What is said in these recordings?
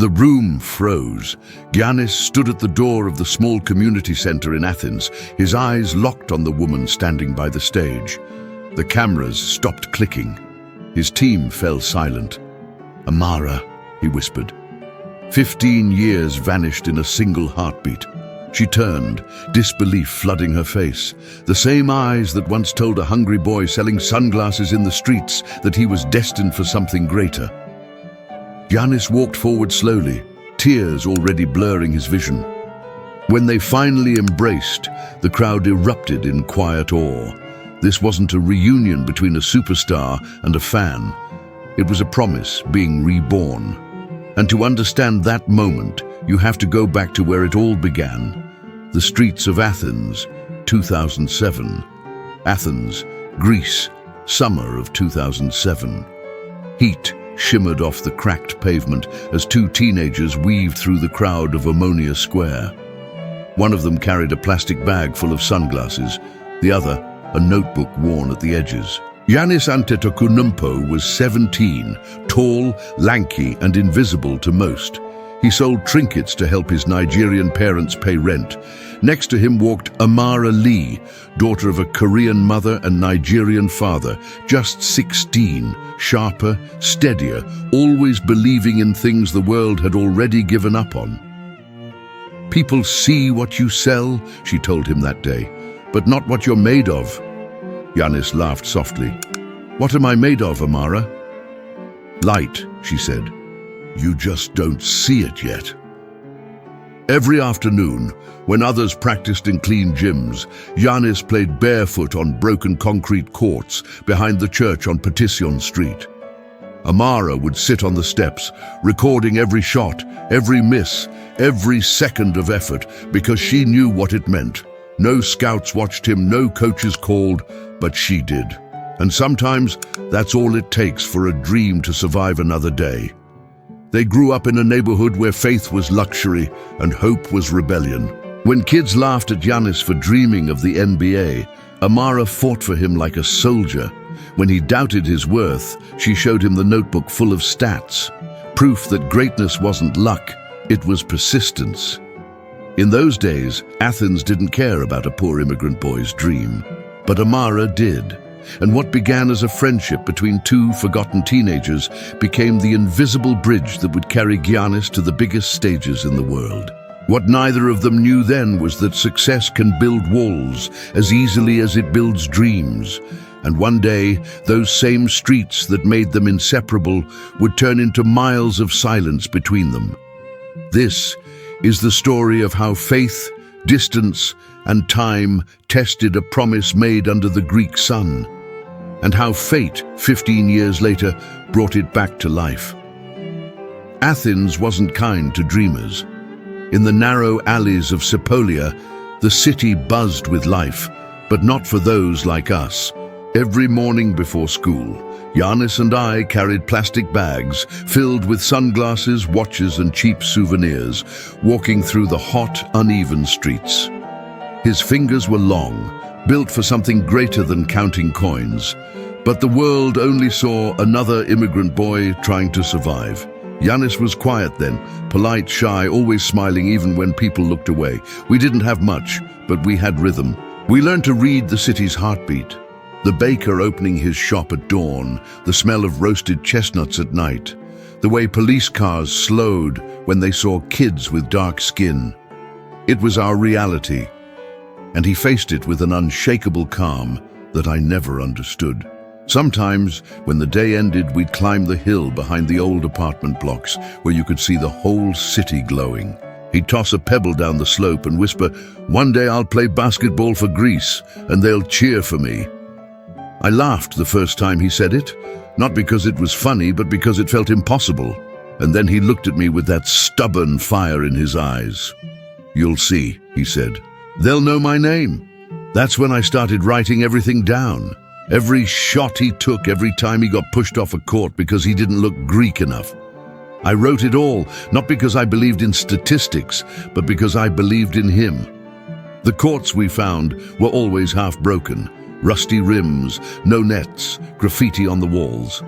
The room froze. Giannis stood at the door of the small community center in Athens, his eyes locked on the woman standing by the stage. The cameras stopped clicking. His team fell silent. "Amara," he whispered. 15 years vanished in a single heartbeat. She turned, disbelief flooding her face. The same eyes that once told a hungry boy selling sunglasses in the streets that he was destined for something greater. Giannis walked forward slowly, tears already blurring his vision. When they finally embraced, the crowd erupted in quiet awe. This wasn't a reunion between a superstar and a fan. It was a promise being reborn. And to understand that moment, you have to go back to where it all began. The streets of Athens, 2007. Athens, Greece, summer of 2007. Heat shimmered off the cracked pavement as two teenagers weaved through the crowd of Ammonia Square. One of them carried a plastic bag full of sunglasses, the other a notebook worn at the edges. Giannis Antetokounmpo was 17, tall, lanky, and invisible to most. He sold trinkets to help his Nigerian parents pay rent. Next to him walked Amara Lee, daughter of a Korean mother and Nigerian father, just 16, sharper, steadier, always believing in things the world had already given up on. "People see what you sell," she told him that day, "but not what you're made of." Giannis laughed softly. "What am I made of, Amara?" "Light," she said. "You just don't see it yet." Every afternoon, when others practiced in clean gyms, Giannis played barefoot on broken concrete courts behind the church on Petition Street. Amara would sit on the steps, recording every shot, every miss, every second of effort, because she knew what it meant. No scouts watched him, no coaches called, but she did. And sometimes that's all it takes for a dream to survive another day. They grew up in a neighborhood where faith was luxury and hope was rebellion. When kids laughed at Giannis for dreaming of the NBA, Amara fought for him like a soldier. When he doubted his worth, she showed him the notebook full of stats. Proof that greatness wasn't luck, it was persistence. In those days, Athens didn't care about a poor immigrant boy's dream. But Amara did. And what began as a friendship between two forgotten teenagers became the invisible bridge that would carry Giannis to the biggest stages in the world. What neither of them knew then was that success can build walls as easily as it builds dreams. And one day, those same streets that made them inseparable would turn into miles of silence between them. This is the story of how faith, distance, and time tested a promise made under the Greek sun, and how fate, 15 years later, brought it back to life. Athens wasn't kind to dreamers. In the narrow alleys of Sepolia, the city buzzed with life, but not for those like us. Every morning before school, Giannis and I carried plastic bags filled with sunglasses, watches, and cheap souvenirs, walking through the hot, uneven streets. His fingers were long, built for something greater than counting coins. But the world only saw another immigrant boy trying to survive. Giannis was quiet then, polite, shy, always smiling even when people looked away. We didn't have much, but we had rhythm. We learned to read the city's heartbeat. The baker opening his shop at dawn, the smell of roasted chestnuts at night, the way police cars slowed when they saw kids with dark skin. It was our reality, and he faced it with an unshakable calm that I never understood. Sometimes, when the day ended, we'd climb the hill behind the old apartment blocks where you could see the whole city glowing. He'd toss a pebble down the slope and whisper, "One day I'll play basketball for Greece, and they'll cheer for me." I laughed the first time he said it, not because it was funny, but because it felt impossible. And then he looked at me with that stubborn fire in his eyes. "You'll see," he said. "They'll know my name." That's when I started writing everything down. Every shot he took, every time he got pushed off a court because he didn't look Greek enough. I wrote it all, not because I believed in statistics, but because I believed in him. The courts we found were always half broken, rusty rims, no nets, graffiti on the walls.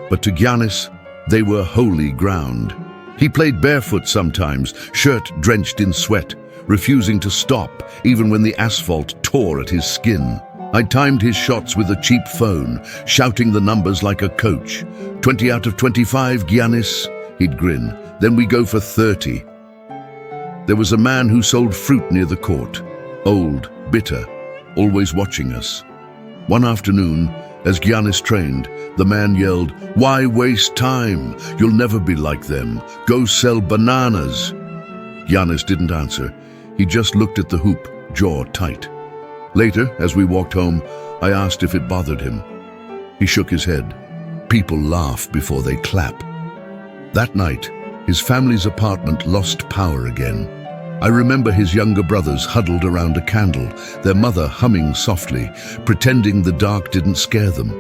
But to Giannis, they were holy ground. He played barefoot sometimes, shirt drenched in sweat, refusing to stop even when the asphalt tore at his skin. I timed his shots with a cheap phone, shouting the numbers like a coach. 20 out of 25, Giannis, he'd grin. Then we go for 30. There was a man who sold fruit near the court, old, bitter, always watching us. One afternoon, as Giannis trained, the man yelled, "Why waste time? You'll never be like them. Go sell bananas." Giannis didn't answer. He just looked at the hoop, jaw tight. Later, as we walked home, I asked if it bothered him. He shook his head. People laugh before they clap. That night, his family's apartment lost power again. I remember his younger brothers huddled around a candle, their mother humming softly, pretending the dark didn't scare them.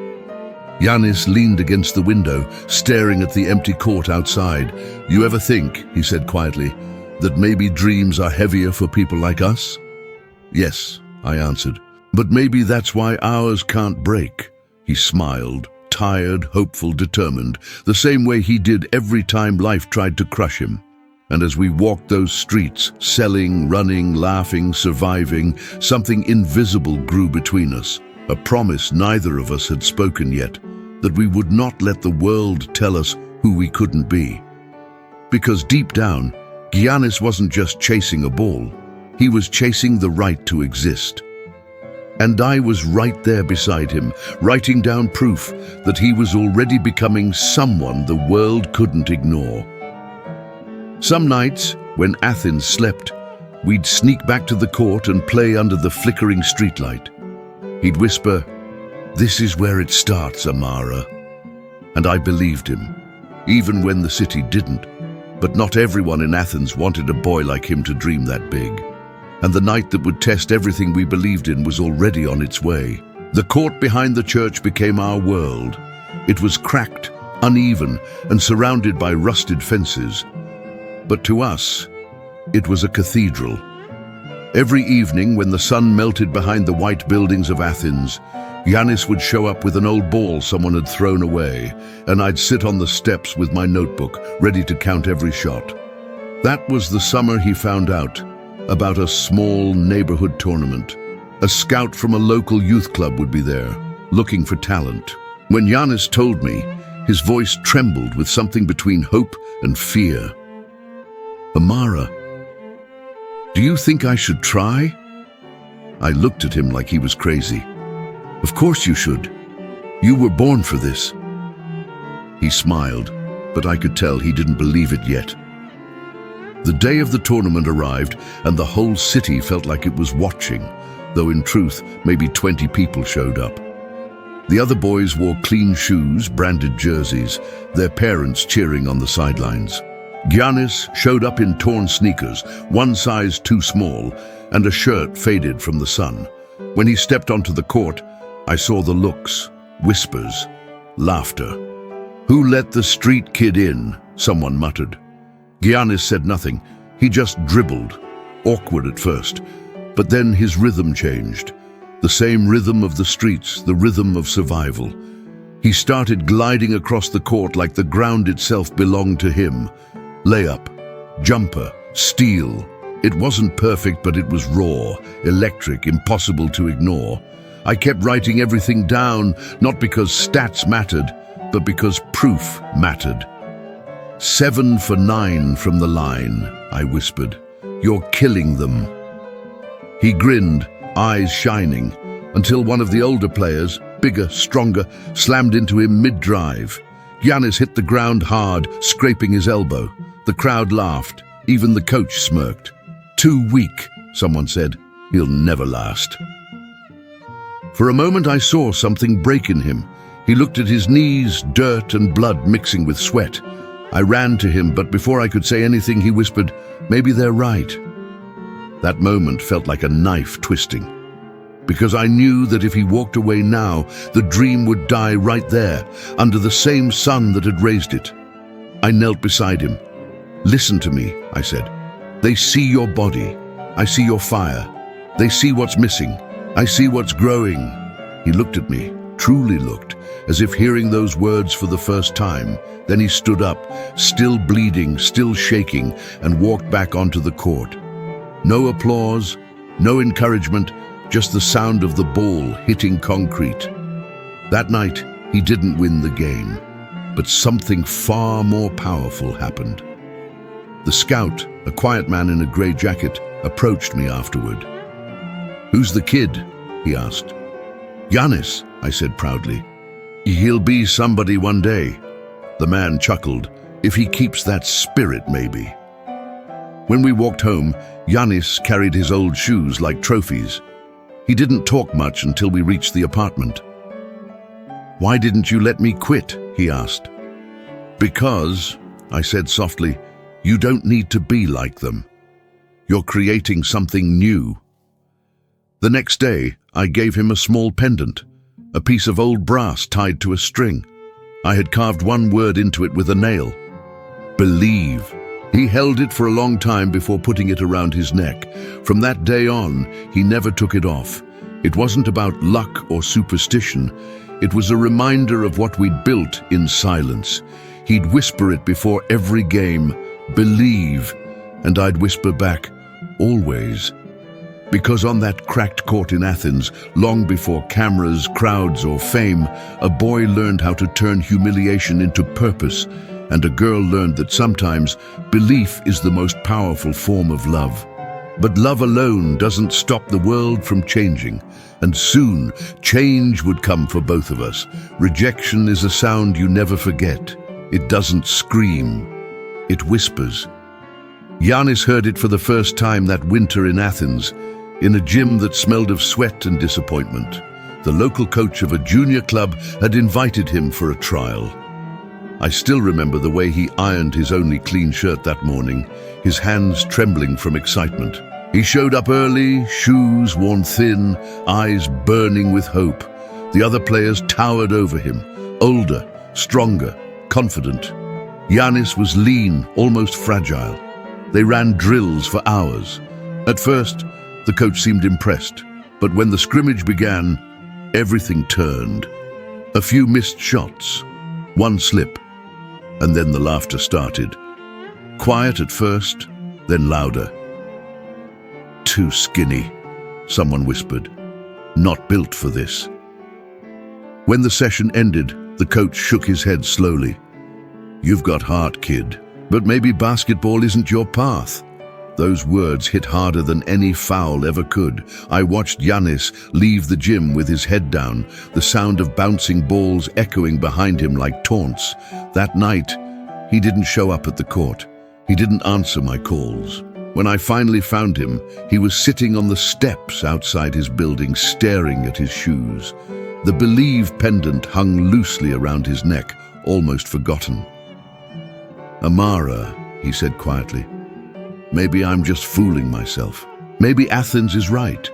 Giannis leaned against the window, staring at the empty court outside. "You ever think," he said quietly, "that maybe dreams are heavier for people like us?" "Yes," I answered, "but maybe that's why ours can't break." He smiled, tired, hopeful, determined, the same way he did every time life tried to crush him. And as we walked those streets, selling, running, laughing, surviving, something invisible grew between us, a promise neither of us had spoken yet, that we would not let the world tell us who we couldn't be. Because deep down, Giannis wasn't just chasing a ball, he was chasing the right to exist. And I was right there beside him, writing down proof that he was already becoming someone the world couldn't ignore. Some nights, when Athens slept, we'd sneak back to the court and play under the flickering streetlight. He'd whisper, "This is where it starts, Amara." And I believed him, even when the city didn't. But not everyone in Athens wanted a boy like him to dream that big. And the night that would test everything we believed in was already on its way. The court behind the church became our world. It was cracked, uneven, and surrounded by rusted fences. But to us, it was a cathedral. Every evening when the sun melted behind the white buildings of Athens, Giannis would show up with an old ball someone had thrown away, and I'd sit on the steps with my notebook, ready to count every shot. That was the summer he found out about a small neighborhood tournament. A scout from a local youth club would be there, looking for talent. When Giannis told me, his voice trembled with something between hope and fear. "Amara, do you think I should try?" I looked at him like he was crazy. "Of course you should. You were born for this." He smiled, but I could tell he didn't believe it yet. The day of the tournament arrived, and the whole city felt like it was watching, though in truth, maybe 20 people showed up. The other boys wore clean shoes, branded jerseys, their parents cheering on the sidelines. Giannis showed up in torn sneakers, one size too small, and a shirt faded from the sun. When he stepped onto the court, I saw the looks, whispers, laughter. "Who let the street kid in?" someone muttered. Giannis said nothing. He just dribbled, awkward at first, but then his rhythm changed. The same rhythm of the streets, the rhythm of survival. He started gliding across the court like the ground itself belonged to him. Layup, jumper, steal. It wasn't perfect, but it was raw, electric, impossible to ignore. I kept writing everything down, not because stats mattered, but because proof mattered. 7 for 9 from the line, I whispered. "You're killing them." He grinned, eyes shining, until one of the older players, bigger, stronger, slammed into him mid-drive. Giannis hit the ground hard, scraping his elbow. The crowd laughed. Even the coach smirked. "Too weak," someone said. "He'll never last." For a moment I saw something break in him. He looked at his knees, dirt and blood mixing with sweat. I ran to him, but before I could say anything, he whispered, "Maybe they're right." That moment felt like a knife twisting, because I knew that if he walked away now, the dream would die right there, under the same sun that had raised it. I knelt beside him. "Listen to me," I said. "They see your body. I see your fire. They see what's missing. I see what's growing." He looked at me, truly looked, as if hearing those words for the first time. Then he stood up, still bleeding, still shaking, and walked back onto the court. No applause, no encouragement, just the sound of the ball hitting concrete. That night, he didn't win the game, but something far more powerful happened. The scout, a quiet man in a grey jacket, approached me afterward. "Who's the kid?" he asked. "Giannis," I said proudly. "He'll be somebody one day." The man chuckled. "If he keeps that spirit, maybe." When we walked home, Giannis carried his old shoes like trophies. He didn't talk much until we reached the apartment. "Why didn't you let me quit?" he asked. "Because," I said softly, "you don't need to be like them. You're creating something new." The next day, I gave him a small pendant, a piece of old brass tied to a string. I had carved one word into it with a nail: believe. He held it for a long time before putting it around his neck. From that day on, he never took it off. It wasn't about luck or superstition. It was a reminder of what we'd built in silence. He'd whisper it before every game, "Believe," and I'd whisper back, "Always." Because on that cracked court in Athens, long before cameras, crowds, or fame, a boy learned how to turn humiliation into purpose, and a girl learned that sometimes belief is the most powerful form of love. But love alone doesn't stop the world from changing, and soon change would come for both of us. Rejection is a sound you never forget. It doesn't scream, it whispers. Giannis heard it for the first time that winter in Athens, in a gym that smelled of sweat and disappointment. The local coach of a junior club had invited him for a trial. I still remember the way he ironed his only clean shirt that morning, his hands trembling from excitement. He showed up early, shoes worn thin, eyes burning with hope. The other players towered over him, older, stronger, confident. Giannis was lean, almost fragile. They ran drills for hours. At first, the coach seemed impressed, but when the scrimmage began, everything turned. A few missed shots, one slip, and then the laughter started. Quiet at first, then louder. "Too skinny," someone whispered. "Not built for this." When the session ended, the coach shook his head slowly. "You've got heart, kid, but maybe basketball isn't your path." Those words hit harder than any foul ever could. I watched Giannis leave the gym with his head down, the sound of bouncing balls echoing behind him like taunts. That night, he didn't show up at the court. He didn't answer my calls. When I finally found him, he was sitting on the steps outside his building, staring at his shoes. The Believe pendant hung loosely around his neck, almost forgotten. "Amara," he said quietly, "maybe I'm just fooling myself. Maybe Athens is right."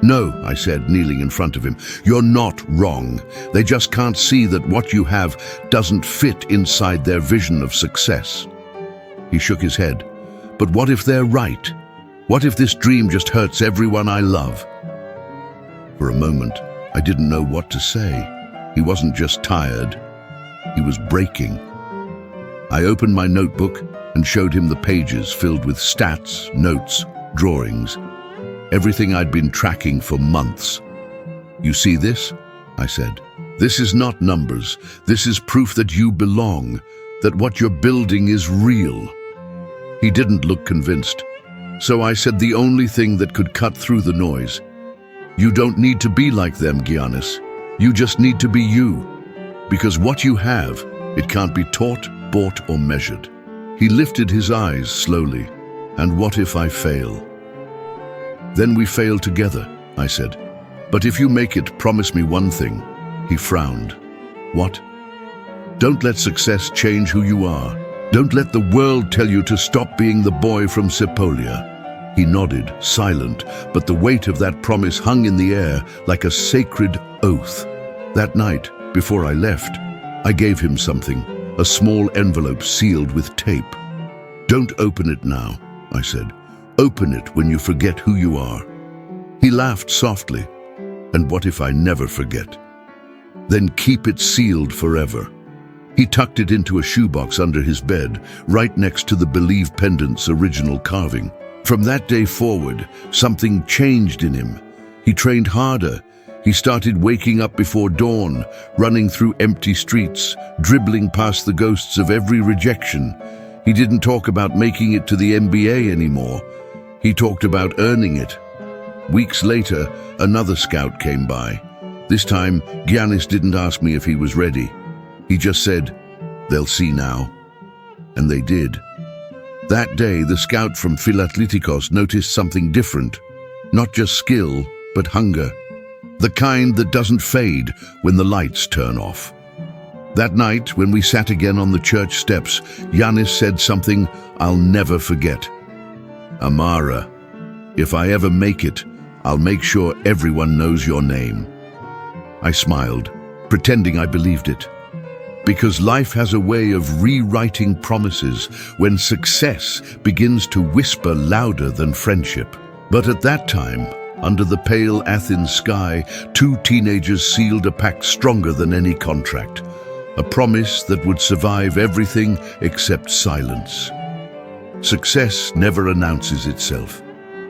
"No," I said, kneeling in front of him. "You're not wrong. They just can't see that what you have doesn't fit inside their vision of success." He shook his head. "But what if they're right? What if this dream just hurts everyone I love?" For a moment, I didn't know what to say. He wasn't just tired. He was breaking. I opened my notebook and showed him the pages filled with stats, notes, drawings, everything I'd been tracking for months. "You see this?" I said. "This is not numbers. This is proof that you belong, that what you're building is real." He didn't look convinced, so I said the only thing that could cut through the noise. "You don't need to be like them, Giannis. You just need to be you. Because what you have, it can't be taught, bought, or measured." He lifted his eyes slowly. "And what if I fail?" "Then we fail together," I said. "But if you make it, promise me one thing." He frowned. "What?" "Don't let success change who you are. Don't let the world tell you to stop being the boy from Sepolia." He nodded, silent, but the weight of that promise hung in the air like a sacred oath. That night, before I left, I gave him something, a small envelope sealed with tape. "Don't open it now," I said. "Open it when you forget who you are." He laughed softly. "And what if I never forget?" Then keep it sealed forever. He tucked it into a shoebox under his bed, right next to the Believe pendant's original carving. From that day forward, something changed in him. He trained harder. He started waking up before dawn, running through empty streets, dribbling past the ghosts of every rejection. He didn't talk about making it to the NBA anymore. He talked about earning it. Weeks later, another scout came by. This time, Giannis didn't ask me if he was ready. He just said, "They'll see now." And they did. That day, the scout from Philatlitikos noticed something different. Not just skill, but hunger. The kind that doesn't fade when the lights turn off. That night, when we sat again on the church steps, Giannis said something I'll never forget. "Amara, if I ever make it, I'll make sure everyone knows your name." I smiled, pretending I believed it. Because life has a way of rewriting promises when success begins to whisper louder than friendship. But at that time, under the pale Athens sky, two teenagers sealed a pact stronger than any contract. A promise that would survive everything except silence. Success never announces itself.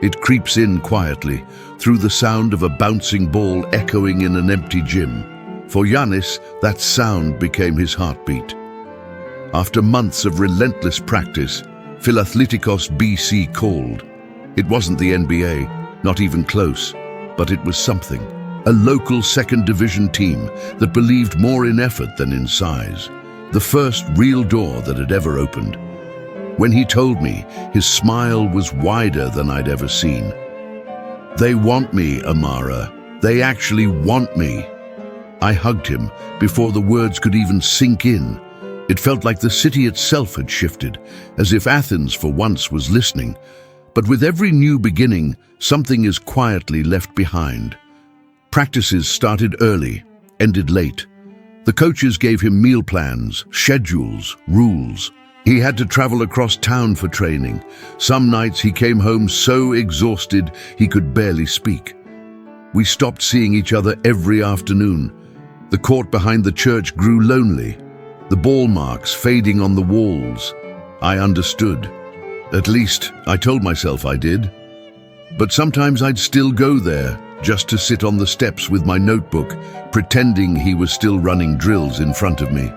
It creeps in quietly, through the sound of a bouncing ball echoing in an empty gym. For Giannis, that sound became his heartbeat. After months of relentless practice, Philatlitikos BC called. It wasn't the NBA, not even close, but it was something. A local second division team that believed more in effort than in size. The first real door that had ever opened. When he told me, his smile was wider than I'd ever seen. "They want me, Amara. They actually want me." I hugged him before the words could even sink in. It felt like the city itself had shifted, as if Athens for once was listening. But with every new beginning, something is quietly left behind. Practices started early, ended late. The coaches gave him meal plans, schedules, rules. He had to travel across town for training. Some nights he came home so exhausted he could barely speak. We stopped seeing each other every afternoon. The court behind the church grew lonely, the ball marks fading on the walls. I understood. At least, I told myself I did. But sometimes I'd still go there, just to sit on the steps with my notebook, pretending he was still running drills in front of me.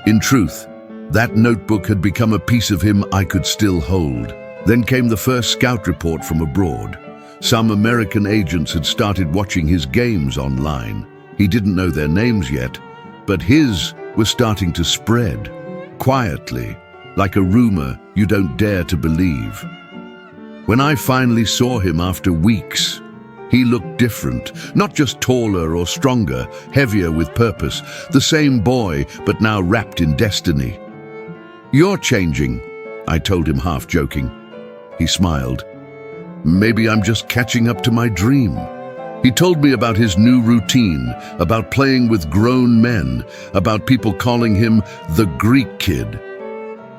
In truth, that notebook had become a piece of him I could still hold. Then came the first scout report from abroad. Some American agents had started watching his games online. He didn't know their names yet, but his was starting to spread, quietly, like a rumor you don't dare to believe. When I finally saw him after weeks, he looked different, not just taller or stronger, heavier with purpose, the same boy, but now wrapped in destiny. "You're changing," I told him half joking. He smiled. "Maybe I'm just catching up to my dream." He told me about his new routine, about playing with grown men, about people calling him the Greek kid.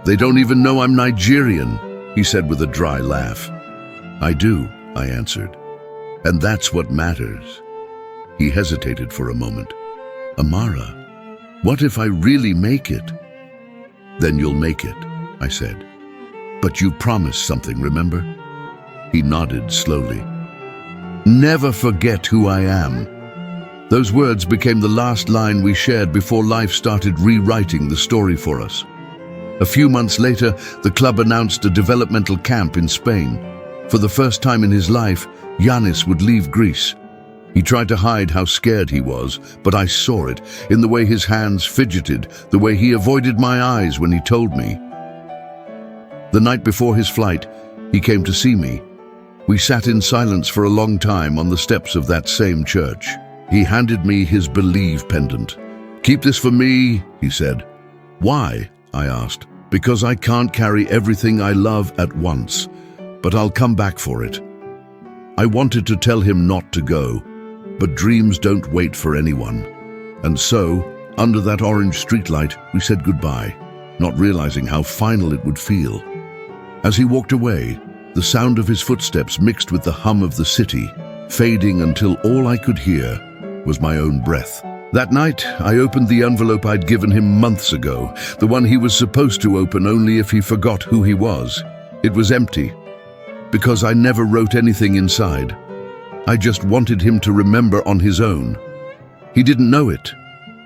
"They don't even know I'm Nigerian," he said with a dry laugh. "I do," I answered. "And that's what matters." He hesitated for a moment. "Amara, what if I really make it?" "Then you'll make it," I said. "But you promised something, remember?" He nodded slowly. "Never forget who I am." Those words became the last line we shared before life started rewriting the story for us. A few months later, the club announced a developmental camp in Spain. For the first time in his life, Giannis would leave Greece. He tried to hide how scared he was, but I saw it in the way his hands fidgeted, the way he avoided my eyes when he told me. The night before his flight, he came to see me. We sat in silence for a long time on the steps of that same church. He handed me his Believe pendant. "Keep this for me," he said. "Why?" I asked. "Because I can't carry everything I love at once, but I'll come back for it." I wanted to tell him not to go, but dreams don't wait for anyone. And so, under that orange streetlight, we said goodbye, not realizing how final it would feel. As he walked away, the sound of his footsteps mixed with the hum of the city, fading until all I could hear was my own breath. That night, I opened the envelope I'd given him months ago, the one he was supposed to open only if he forgot who he was. It was empty, because I never wrote anything inside. I just wanted him to remember on his own. He didn't know it,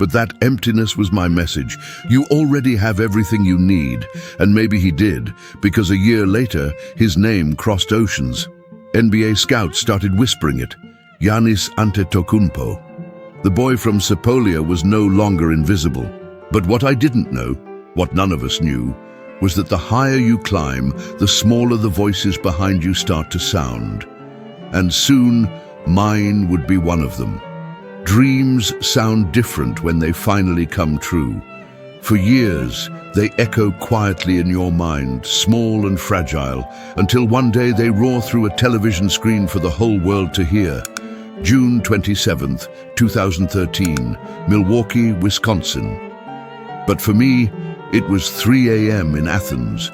but that emptiness was my message. You already have everything you need, and maybe he did, because a year later, his name crossed oceans. NBA scouts started whispering it. Giannis Antetokounmpo. The boy from Sepolia was no longer invisible. But what I didn't know, what none of us knew, was that the higher you climb, the smaller the voices behind you start to sound. And soon, mine would be one of them. Dreams sound different when they finally come true. For years, they echo quietly in your mind, small and fragile, until one day they roar through a television screen for the whole world to hear. June 27th, 2013, Milwaukee, Wisconsin. But for me, it was 3 a.m. in Athens.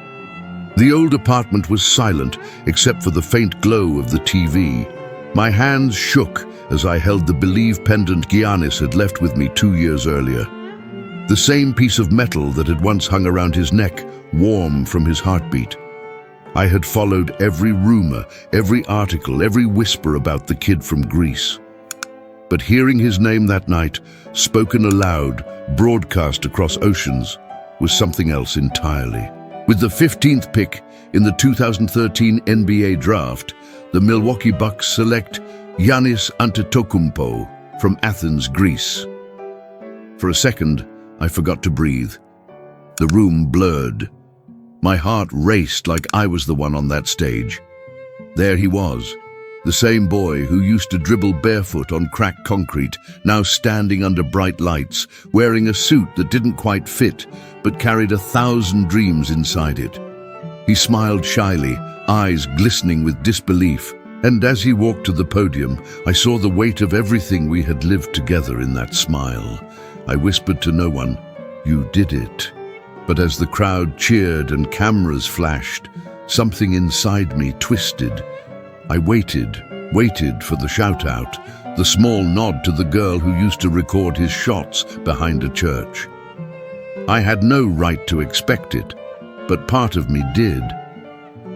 The old apartment was silent, except for the faint glow of the TV. My hands shook as I held the Believe pendant Giannis had left with me 2 years earlier. The same piece of metal that had once hung around his neck, warm from his heartbeat. I had followed every rumor, every article, every whisper about the kid from Greece. But hearing his name that night, spoken aloud, broadcast across oceans, was something else entirely. With the 15th pick in the 2013 NBA draft, the Milwaukee Bucks select Giannis Antetokounmpo from Athens, Greece. For a second, I forgot to breathe. The room blurred. My heart raced like I was the one on that stage. There he was, the same boy who used to dribble barefoot on cracked concrete, now standing under bright lights, wearing a suit that didn't quite fit, but carried 1,000 dreams inside it. He smiled shyly, eyes glistening with disbelief, and as he walked to the podium, I saw the weight of everything we had lived together in that smile. I whispered to no one, "You did it." But as the crowd cheered and cameras flashed, something inside me twisted. I waited for the shout-out, the small nod to the girl who used to record his shots behind a church. I had no right to expect it, but part of me did.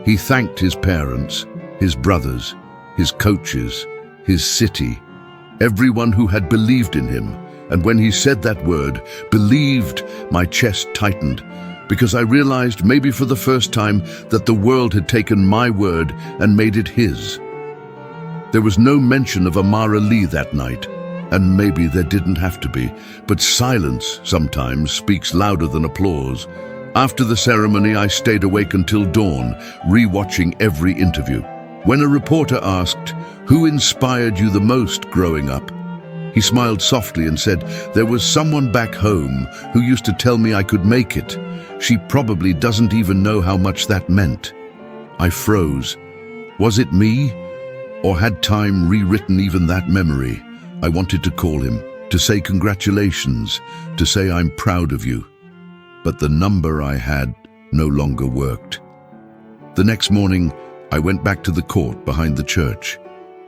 He thanked his parents, his brothers, his coaches, his city, everyone who had believed in him. And when he said that word, believed, my chest tightened, because I realized, maybe for the first time, that the world had taken my word and made it his. There was no mention of Amara Lee that night, and maybe there didn't have to be, but silence sometimes speaks louder than applause. After the ceremony, I stayed awake until dawn, re-watching every interview. When a reporter asked, "Who inspired you the most growing up?" he smiled softly and said, "There was someone back home who used to tell me I could make it. She probably doesn't even know how much that meant." I froze. Was it me? Or had time rewritten even that memory? I wanted to call him, to say congratulations, to say I'm proud of you. But the number I had no longer worked. The next morning, I went back to the court behind the church.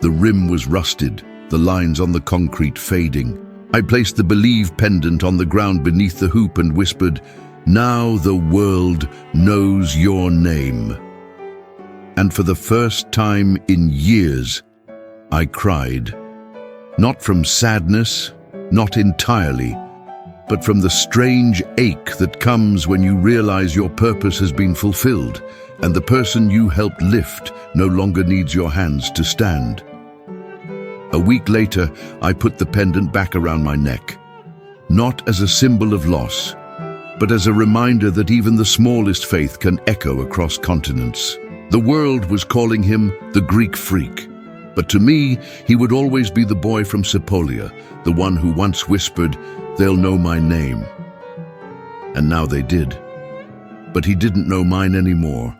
The rim was rusted, the lines on the concrete fading. I placed the Believe pendant on the ground beneath the hoop and whispered, "Now the world knows your name." And for the first time in years, I cried. Not from sadness, not entirely, but from the strange ache that comes when you realize your purpose has been fulfilled and the person you helped lift no longer needs your hands to stand. A week later, I put the pendant back around my neck, not as a symbol of loss, but as a reminder that even the smallest faith can echo across continents. The world was calling him the Greek freak, but to me, he would always be the boy from Sepolia, the one who once whispered, "They'll know my name." And now they did. But he didn't know mine anymore.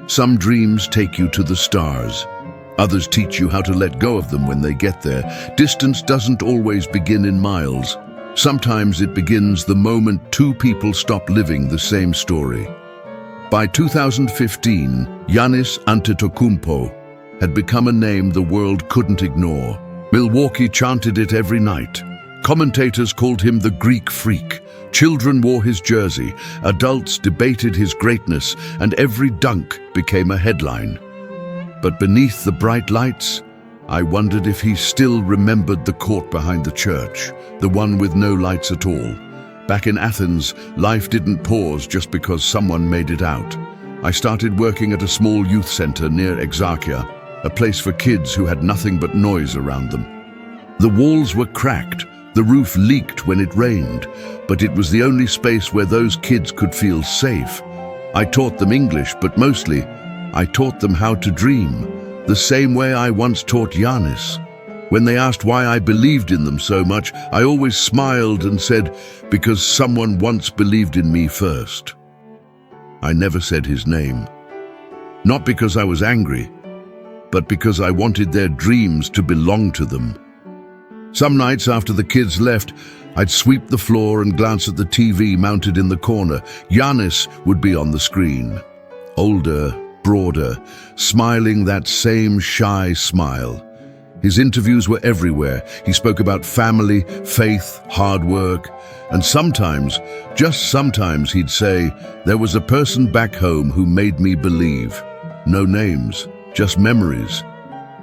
Some dreams take you to the stars. Others teach you how to let go of them when they get there. Distance doesn't always begin in miles. Sometimes it begins the moment two people stop living the same story. By 2015, Giannis Antetokounmpo had become a name the world couldn't ignore. Milwaukee chanted it every night. Commentators called him the Greek freak. Children wore his jersey, adults debated his greatness, and every dunk became a headline. But beneath the bright lights, I wondered if he still remembered the court behind the church, the one with no lights at all. Back in Athens, life didn't pause just because someone made it out. I started working at a small youth center near Exarchia, a place for kids who had nothing but noise around them. The walls were cracked, the roof leaked when it rained, but it was the only space where those kids could feel safe. I taught them English, but mostly, I taught them how to dream, the same way I once taught Giannis. When they asked why I believed in them so much, I always smiled and said, because someone once believed in me first. I never said his name. Not because I was angry, but because I wanted their dreams to belong to them. Some nights after the kids left, I'd sweep the floor and glance at the TV mounted in the corner. Giannis would be on the screen. Older, broader, smiling that same shy smile. His interviews were everywhere. He spoke about family, faith, hard work, and sometimes, just sometimes, he'd say, there was a person back home who made me believe. No names, just memories.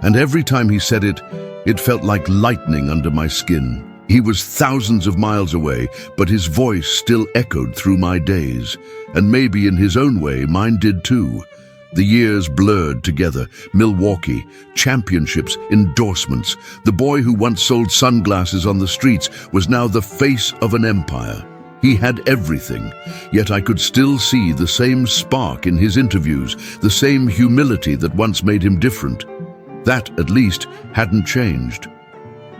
And every time he said it, it felt like lightning under my skin. He was thousands of miles away, but his voice still echoed through my days. And maybe in his own way, mine did too. The years blurred together. Milwaukee, championships, endorsements. The boy who once sold sunglasses on the streets was now the face of an empire. He had everything, yet I could still see the same spark in his interviews, the same humility that once made him different. That, at least, hadn't changed.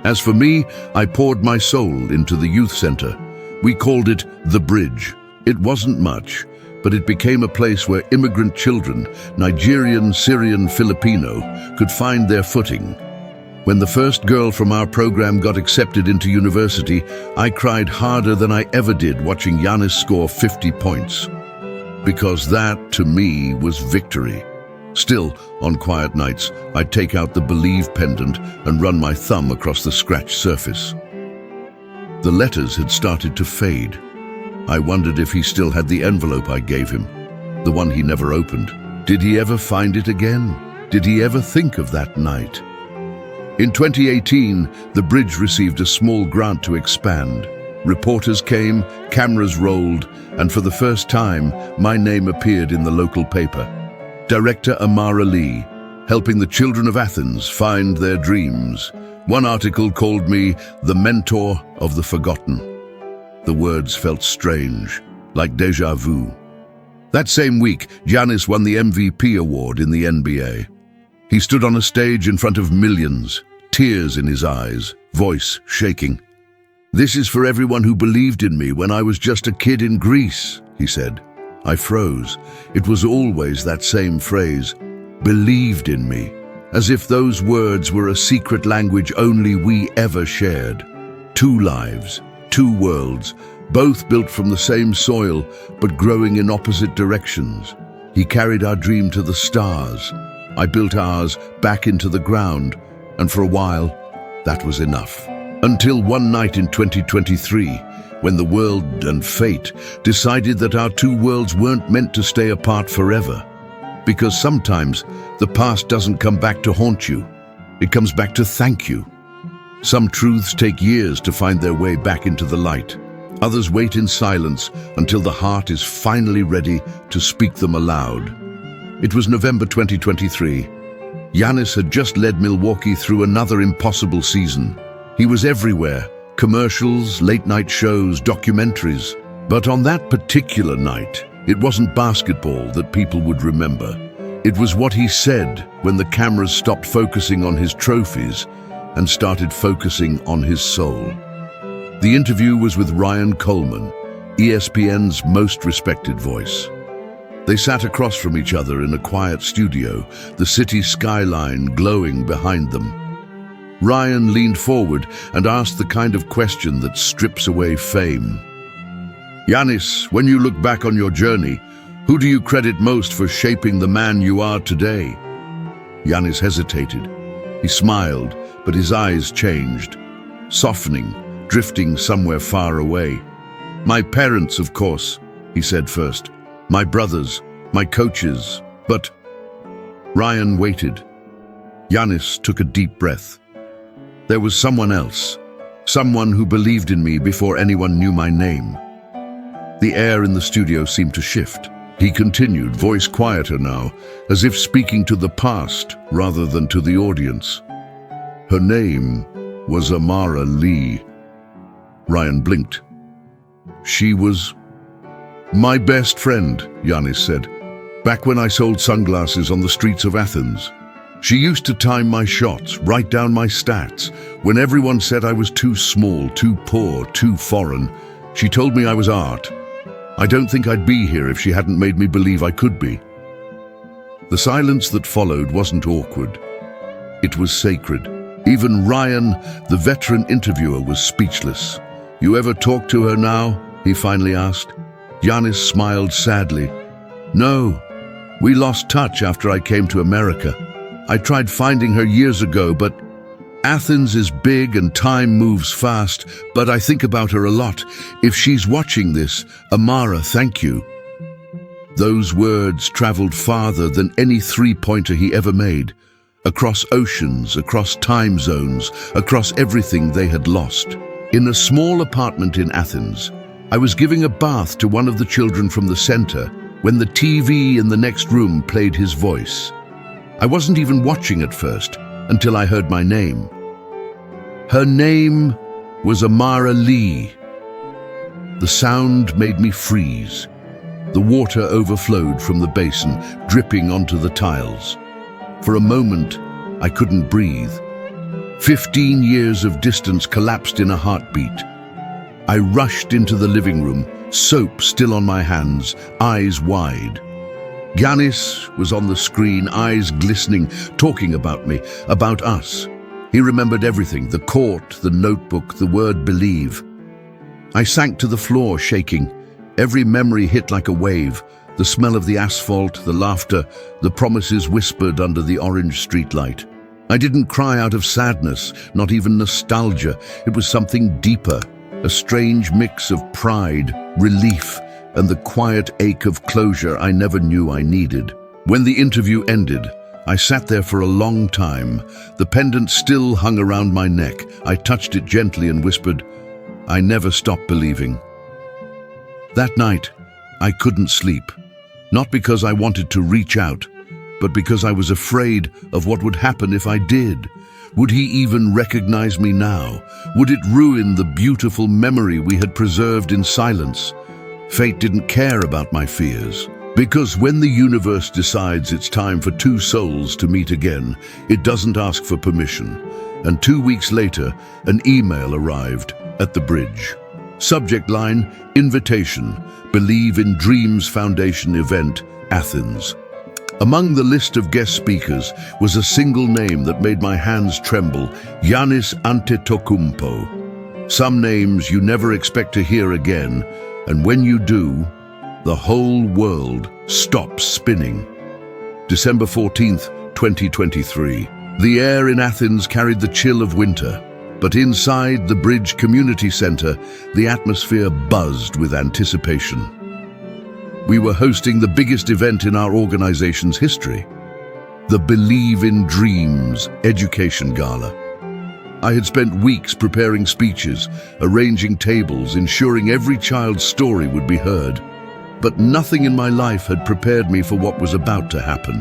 As for me, I poured my soul into the youth center. We called it The Bridge. It wasn't much, but it became a place where immigrant children, Nigerian, Syrian, Filipino, could find their footing. When the first girl from our program got accepted into university, I cried harder than I ever did watching Giannis score 50 points. Because that, to me, was victory. Still, on quiet nights, I'd take out the Believe pendant and run my thumb across the scratched surface. The letters had started to fade. I wondered if he still had the envelope I gave him, the one he never opened. Did he ever find it again? Did he ever think of that night? In 2018, the Bridge received a small grant to expand. Reporters came, cameras rolled, and for the first time, my name appeared in the local paper. Director Amara Lee, helping the children of Athens find their dreams. One article called me the mentor of the forgotten. The words felt strange, like déjà vu. That same week, Giannis won the MVP award in the NBA. He stood on a stage in front of millions, tears in his eyes, voice shaking. "This is for everyone who believed in me when I was just a kid in Greece," he said. I froze. It was always that same phrase, believed in me, as if those words were a secret language only we ever shared. Two lives, two worlds, both built from the same soil, but growing in opposite directions. He carried our dream to the stars. I built ours back into the ground, and for a while, that was enough. Until one night in 2023, when the world and fate decided that our two worlds weren't meant to stay apart forever. Because sometimes the past doesn't come back to haunt you. It comes back to thank you. Some truths take years to find their way back into the light. Others wait in silence until the heart is finally ready to speak them aloud. It was November 2023. Giannis had just led Milwaukee through another impossible season. He was everywhere. Commercials, late-night shows, documentaries. But on that particular night, it wasn't basketball that people would remember. It was what he said when the cameras stopped focusing on his trophies and started focusing on his soul. The interview was with Ryan Coleman, ESPN's most respected voice. They sat across from each other in a quiet studio, the city skyline glowing behind them. Ryan leaned forward and asked the kind of question that strips away fame. "Giannis, when you look back on your journey, who do you credit most for shaping the man you are today?" Giannis hesitated. He smiled, but his eyes changed, softening, drifting somewhere far away. My parents, of course, he said first. My brothers, my coaches, but... Ryan waited. Giannis took a deep breath. There was someone else, someone who believed in me before anyone knew my name. The air in the studio seemed to shift. He continued, voice quieter now, as if speaking to the past rather than to the audience. Her name was Amara Lee. Ryan blinked. She was my best friend, Giannis said, back when I sold sunglasses on the streets of Athens. She used to time my shots, write down my stats. When everyone said I was too small, too poor, too foreign, she told me I was art. I don't think I'd be here if she hadn't made me believe I could be. The silence that followed wasn't awkward. It was sacred. Even Ryan, the veteran interviewer, was speechless. You ever talk to her now? He finally asked. Giannis smiled sadly. No, we lost touch after I came to America. I tried finding her years ago, but Athens is big and time moves fast, but I think about her a lot. If she's watching this, Amara, thank you. Those words traveled farther than any three-pointer he ever made, across oceans, across time zones, across everything they had lost. In a small apartment in Athens, I was giving a bath to one of the children from the center when the TV in the next room played his voice. I wasn't even watching at first until I heard my name. Her name was Amara Lee. The sound made me freeze. The water overflowed from the basin, dripping onto the tiles. For a moment, I couldn't breathe. 15 years of distance collapsed in a heartbeat. I rushed into the living room, soap still on my hands, eyes wide. Giannis was on the screen, eyes glistening, talking about me, about us. He remembered everything, the court, the notebook, the word believe. I sank to the floor, shaking. Every memory hit like a wave. The smell of the asphalt, the laughter, the promises whispered under the orange streetlight. I didn't cry out of sadness, not even nostalgia. It was something deeper, a strange mix of pride, relief, and the quiet ache of closure I never knew I needed. When the interview ended, I sat there for a long time. The pendant still hung around my neck. I touched it gently and whispered, I never stopped believing. That night, I couldn't sleep. Not because I wanted to reach out, but because I was afraid of what would happen if I did. Would he even recognize me now? Would it ruin the beautiful memory we had preserved in silence? Fate didn't care about my fears. Because when the universe decides it's time for two souls to meet again, it doesn't ask for permission. And 2 weeks later, an email arrived at the bridge. Subject line, invitation, Believe in Dreams Foundation event, Athens. Among the list of guest speakers was a single name that made my hands tremble, Giannis Antetokounmpo. Some names you never expect to hear again, and when you do, the whole world stops spinning. December 14th, 2023. The air in Athens carried the chill of winter, but inside the Bridge Community Center, the atmosphere buzzed with anticipation. We were hosting the biggest event in our organization's history, the Believe in Dreams Education Gala. I had spent weeks preparing speeches, arranging tables, ensuring every child's story would be heard. But nothing in my life had prepared me for what was about to happen.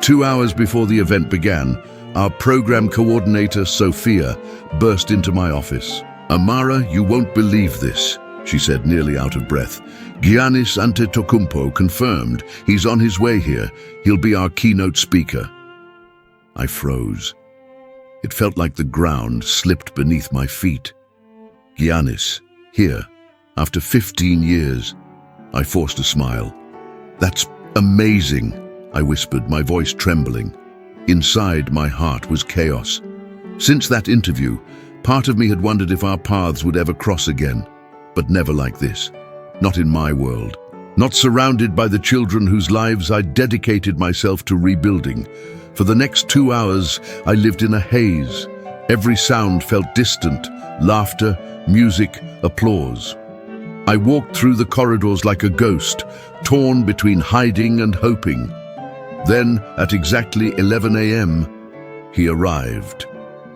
2 hours before the event began, our program coordinator, Sophia, burst into my office. Amara, you won't believe this, she said, nearly out of breath. Giannis Antetokounmpo confirmed. He's on his way here. He'll be our keynote speaker. I froze. It felt like the ground slipped beneath my feet. Giannis, here, after 15 years. I forced a smile. That's amazing, I whispered, my voice trembling. Inside, my heart was chaos. Since that interview, part of me had wondered if our paths would ever cross again. But never like this. Not in my world. Not surrounded by the children whose lives I dedicated myself to rebuilding. For the next 2 hours, I lived in a haze, Every sound felt distant: laughter, music, applause. I walked through the corridors like a ghost, torn between hiding and hoping. Then, at exactly 11 a.m., he arrived.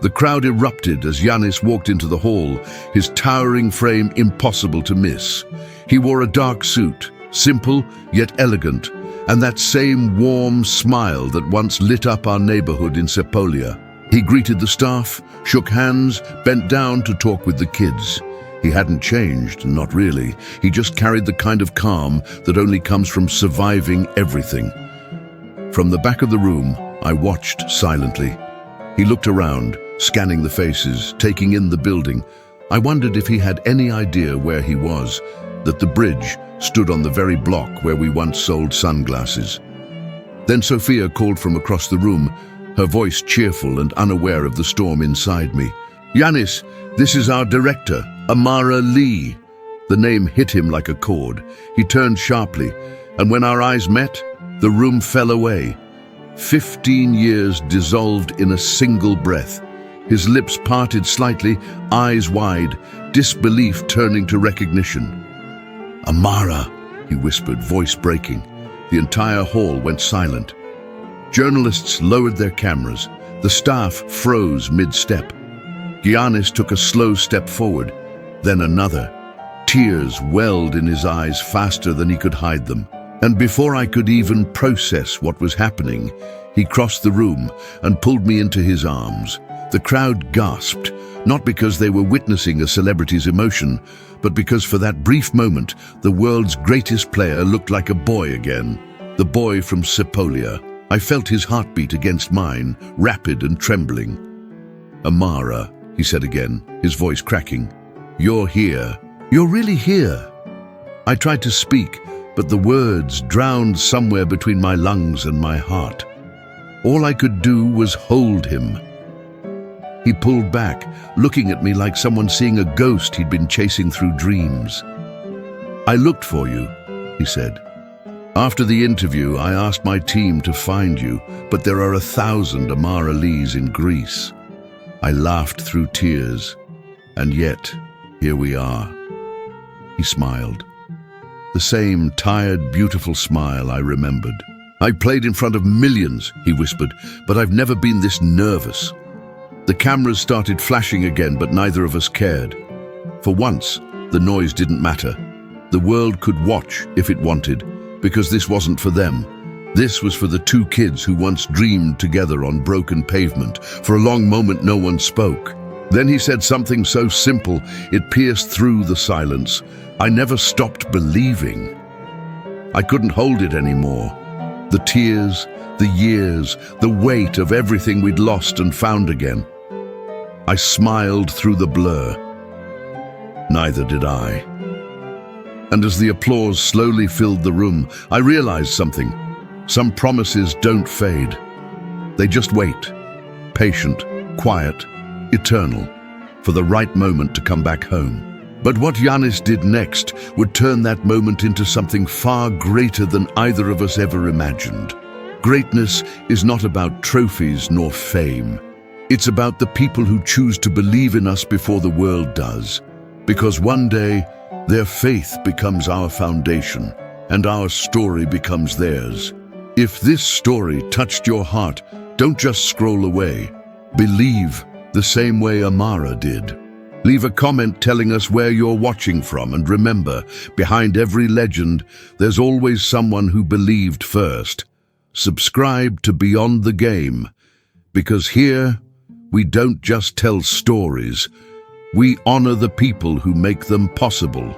The crowd erupted as Giannis walked into the hall, his towering frame impossible to miss. He wore a dark suit, simple yet elegant, and that same warm smile that once lit up our neighborhood in Sepolia. He greeted the staff, shook hands, bent down to talk with the kids. He hadn't changed, not really. He just carried the kind of calm that only comes from surviving everything. From the back of the room, I watched silently. He looked around, scanning the faces, taking in the building. I wondered if he had any idea where he was, that the bridge stood on the very block where we once sold sunglasses. Then Sophia called from across the room, her voice cheerful and unaware of the storm inside me. "Giannis, this is our director, Amara Lee." The name hit him like a chord. He turned sharply, and when our eyes met, the room fell away. 15 years dissolved in a single breath. His lips parted slightly, eyes wide, disbelief turning to recognition. "Amara," he whispered, voice breaking. The entire hall went silent. Journalists lowered their cameras. The staff froze mid-step. Giannis took a slow step forward, then another. Tears welled in his eyes faster than he could hide them. And before I could even process what was happening, he crossed the room and pulled me into his arms. The crowd gasped, not because they were witnessing a celebrity's emotion, but because for that brief moment, the world's greatest player looked like a boy again. The boy from Sepolia. I felt his heartbeat against mine, rapid and trembling. "Amara," he said again, his voice cracking. "You're here. You're really here." I tried to speak, but the words drowned somewhere between my lungs and my heart. All I could do was hold him. He pulled back, looking at me like someone seeing a ghost he'd been chasing through dreams. "I looked for you," he said. "After the interview, I asked my team to find you, but there are 1,000 Amara Lees in Greece." I laughed through tears, and yet, here we are. He smiled. The same tired, beautiful smile I remembered. "I played in front of millions," he whispered, "but I've never been this nervous." The cameras started flashing again, but neither of us cared. For once, the noise didn't matter. The world could watch if it wanted, because this wasn't for them. This was for the two kids who once dreamed together on broken pavement. For a long moment, no one spoke. Then he said something so simple, it pierced through the silence. I never stopped believing. I couldn't hold it anymore. The tears, the years, the weight of everything we'd lost and found again. I smiled through the blur. Neither did I. And as the applause slowly filled the room, I realized something. Some promises don't fade. They just wait. Patient, quiet, eternal, for the right moment to come back home. But what Giannis did next would turn that moment into something far greater than either of us ever imagined. Greatness is not about trophies nor fame. It's about the people who choose to believe in us before the world does. Because one day, their faith becomes our foundation, and our story becomes theirs. If this story touched your heart, don't just scroll away. Believe the same way Amara did. Leave a comment telling us where you're watching from, and remember, behind every legend, there's always someone who believed first. Subscribe to Beyond the Game, because here, we don't just tell stories, we honor the people who make them possible.